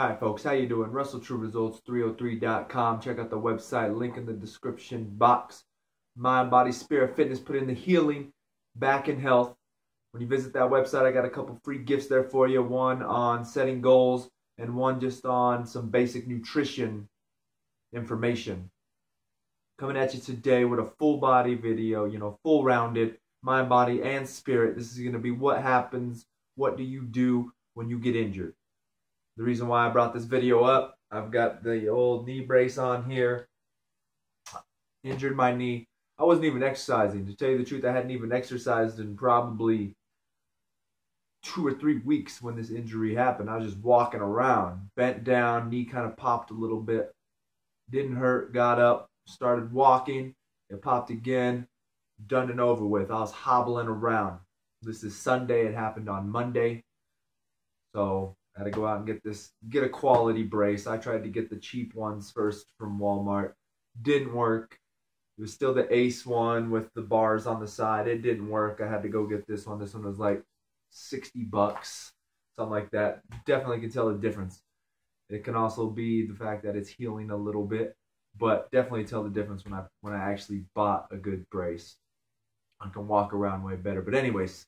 Alright folks, how you doing? WrestleTrueResults303.com. Check out the website, link in the description box. Mind, body, spirit, fitness, put in the healing, back in health. When you visit that website, I got a couple free gifts there for you. One on setting goals and one just on some basic nutrition information. Coming at you today with a full body video, full rounded, mind, body, and spirit. This is going to be what happens, what do you do when you get injured. The reason why I brought this video up, I've got the old knee brace on here. Injured my knee. I wasn't even exercising. To tell you the truth, I hadn't even exercised in probably 2 or 3 weeks when this injury happened. I was just walking around, bent down, knee kind of popped a little bit. Didn't hurt, got up, started walking. It popped again, done and over with. I was hobbling around. This is Sunday. It happened on Monday. So I had to go out and get a quality brace. I tried to get the cheap ones first from Walmart. Didn't work. It was still the Ace one with the bars on the side. It didn't work. I had to go get this one. This one was like $60, something like that. Definitely can tell the difference. It can also be the fact that it's healing a little bit, but definitely tell the difference when I actually bought a good brace. I can walk around way better. But anyways,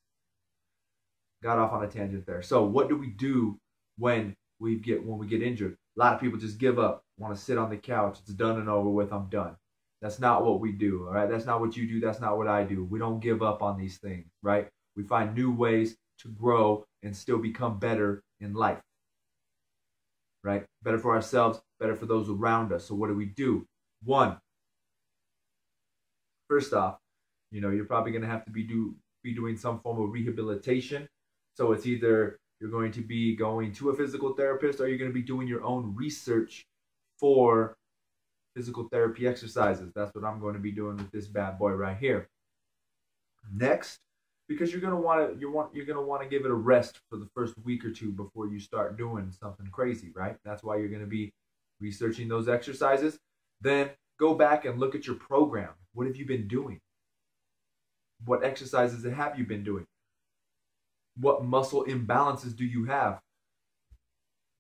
got off on a tangent there. So what do we do when we get injured? A lot of people just give up, want to sit on the couch. It's done and over with. I'm done. That's not what we do, all right? That's not what you do. That's not what I do. We don't give up on these things, right? We find new ways to grow and still become better in life, right? Better for ourselves, better for those around us. So what do? One, first off, you're probably going to have to be doing some form of rehabilitation. So it's either you're going to be going to a physical therapist or you're going to be doing your own research for physical therapy exercises. That's what I'm going to be doing with this bad boy right here. Next, because you're going to want to give it a rest for the first week or two before you start doing something crazy, right? That's why you're going to be researching those exercises. Then go back and look at your program. What have you been doing? What exercises have you been doing? What muscle imbalances do you have?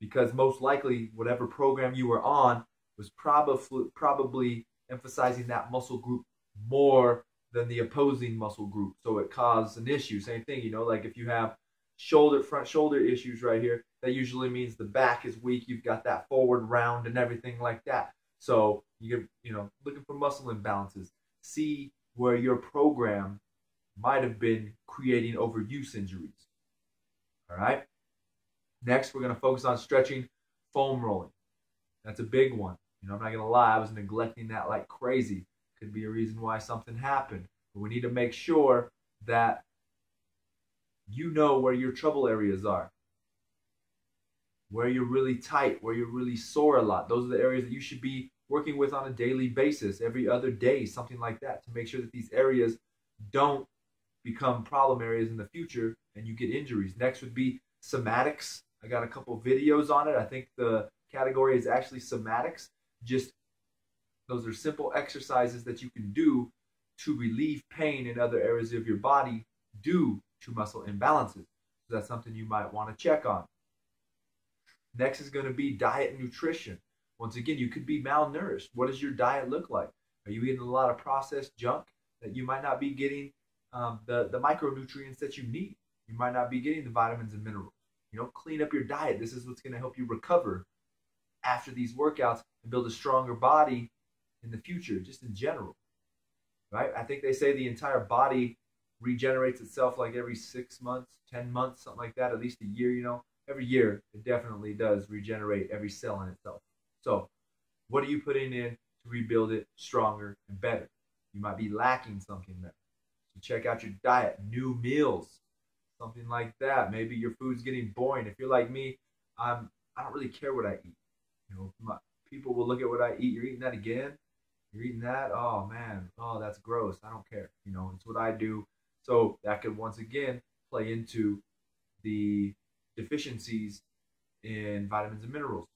Because most likely, whatever program you were on was probably emphasizing that muscle group more than the opposing muscle group. So it caused an issue. Same thing, like if you have front shoulder issues right here, that usually means the back is weak. You've got that forward round and everything like that. So you're looking for muscle imbalances. See where your program might have been creating overuse injuries. All right. Next, we're going to focus on stretching, foam rolling. That's a big one. I'm not going to lie, I was neglecting that like crazy. Could be a reason why something happened. But we need to make sure that you know where your trouble areas are, where you're really tight, where you're really sore a lot. Those are the areas that you should be working with on a daily basis, every other day, something like that, to make sure that these areas don't become problem areas in the future and you get injuries. Next would be somatics. I got a couple videos on it. I think the category is actually somatics. Just those are simple exercises that you can do to relieve pain in other areas of your body due to muscle imbalances. So that's something you might want to check on. Next is going to be diet and nutrition. Once again, you could be malnourished. What does your diet look like? Are you eating a lot of processed junk that you might not be getting the micronutrients that you need? You might not be getting the vitamins and minerals. Clean up your diet. This is what's going to help you recover after these workouts and build a stronger body in the future, just in general, right? I think they say the entire body regenerates itself like every 6 months, 10 months, something like that, at least a year, Every year, it definitely does regenerate every cell in itself. So what are you putting in to rebuild it stronger and better? You might be lacking something there. So check out your diet, new meals, something like that. Maybe your food's getting boring. If you're like me, I don't really care what I eat. People will look at what I eat. You're eating that again? You're eating that? Oh, man. Oh, that's gross. I don't care. It's what I do. So that could once again play into the deficiencies in vitamins and minerals.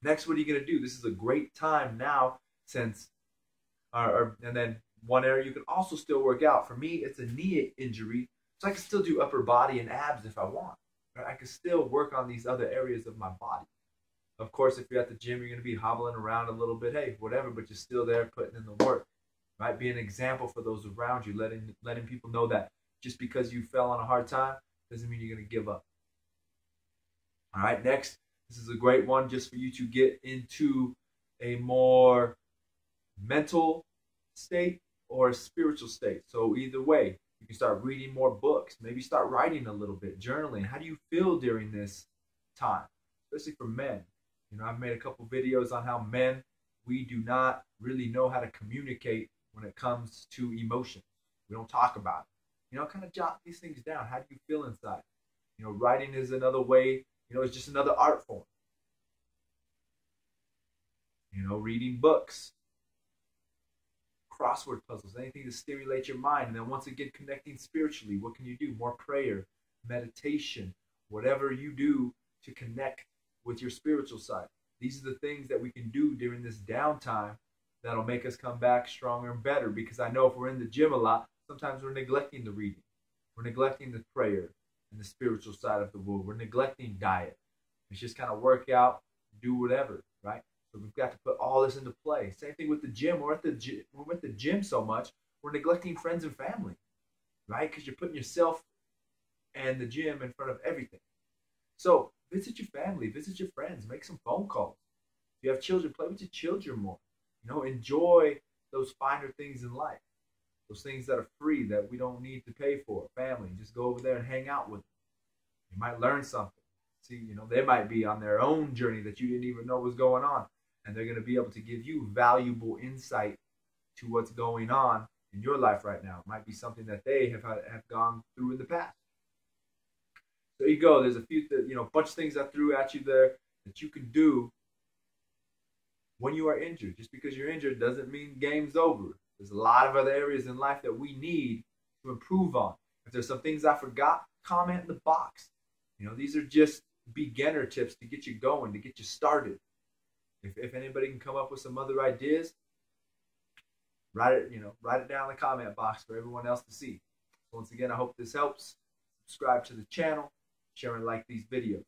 Next, what are you going to do? This is a great time now and then one area you can also still work out. For me, it's a knee injury, so I can still do upper body and abs if I want. Right? I can still work on these other areas of my body. Of course, if you're at the gym, you're going to be hobbling around a little bit, hey, whatever, but you're still there putting in the work. Right? Be an example for those around you, letting people know that just because you fell on a hard time doesn't mean you're going to give up. All right, next, this is a great one just for you to get into a more mental state or a spiritual state. So either way, you can start reading more books, maybe start writing a little bit, journaling. How do you feel during this time? Especially for men. You know, I've made a couple videos on how men, we do not really know how to communicate when it comes to emotions. We don't talk about it. You know, kind of jot these things down. How do you feel inside? You know, writing is another way. You know, it's just another art form. You know, reading books, crossword puzzles, anything to stimulate your mind. And then once again, connecting spiritually. What can you do? More prayer, meditation, whatever you do to connect with your spiritual side. These are the things that we can do during this downtime that'll make us come back stronger and better. Because I know if we're in the gym a lot, sometimes we're neglecting the reading. We're neglecting the prayer and the spiritual side of the world. We're neglecting diet. It's just kind of work out, do whatever, right? So we've got to put all this into play. Same thing with the gym. We're at the gym so much, we're neglecting friends and family, right? Because you're putting yourself and the gym in front of everything. So visit your family, visit your friends, make some phone calls. If you have children, play with your children more. You know, enjoy those finer things in life. Those things that are free that we don't need to pay for. Family, just go over there and hang out with them. You might learn something. See, you know, they might be on their own journey that you didn't even know was going on. And they're going to be able to give you valuable insight to what's going on in your life right now. It might be something that they have gone through in the past. There you go. There's a few, bunch of things I threw at you there that you can do when you are injured. Just because you're injured doesn't mean game's over. There's a lot of other areas in life that we need to improve on. If there's some things I forgot, comment in the box. You know, these are just beginner tips to get you going, to get you started. If anybody can come up with some other ideas, write it down in the comment box for everyone else to see. So once again, I hope this helps. Subscribe to the channel, share and like these videos.